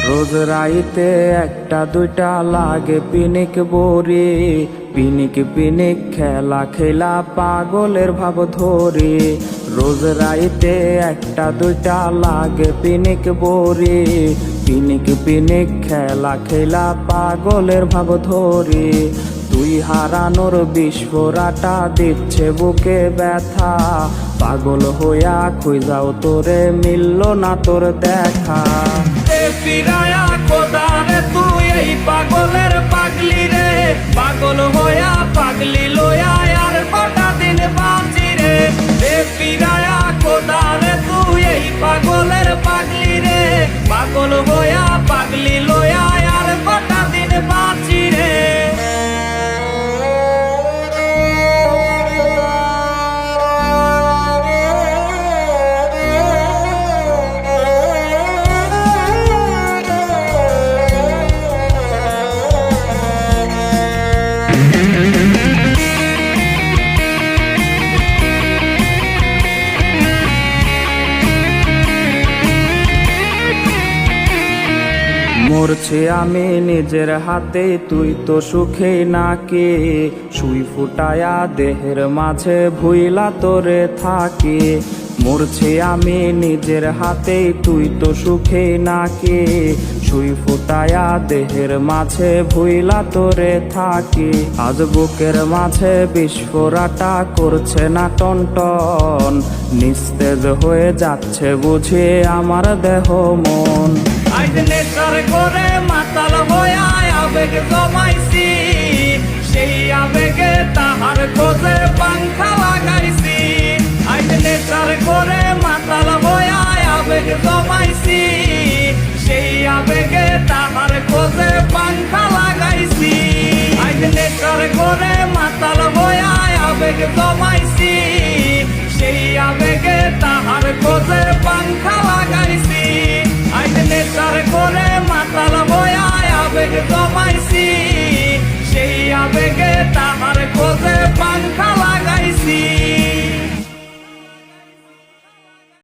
রোজ রাইতে একটা দুইটা লাগে পিনিক বড়ি, পিনিক পিনিক খেলা খেলা পাগলের ভাব ধরি। রোজ রাইতে একটা দুইটা লাগে পিনিক বড়ি, পিনিক পিনিক খেলা খেলা পাগলের ভাব ধরি। তুই হারানোর বিস্ফোরাটা দিচ্ছে বুকে ব্যথা, পাগল হইয়া খুঁজাও তোরে মিলল না তোর দেখা। ফিরায়া খোদারে তুই এই পাগলের পাগলি রে, পাগল হইয়া পাগলি লইয়া আর কটা দিন বাঁচি রে। ফিরায়া খোদারে তুই এই পাগলের পাগলি রে, পাগল হইয়া পাগলি লইয়া আর কটা দিন বাঁচি রে। মরছি আমি নিজের হাতে, তুই তো সুখে নাকি। সুই ফুটায়া দেহের মাঝে ভুইলা তোরে থাকি। মরছি আমি নিজের হাতে, তুই তো সুখে নাকি। সুই ফুটায়া দেহের মাঝে ভুইলা তোরে থাকি। আজ বুকের মাঝে বিস্ফোরাটা করছে না টনটন, নিস্তেজ হয়ে যাচ্ছে বুঝে আমার দেহ মন। আজ নেশার করে মাতাল হইয়া আবেগ জমাইছি, সেই আবেগে তাহার খোঁজে পাংখা লাগাইছি। আজ নেশার করে মাতাল হইয়া আবেগ জমাইছি, সেই আবেগে তাহার খোঁজে পাংখা লাগাইছি। আজ নেশার করে মাতাল হইয়া আবেগ জমাইছি,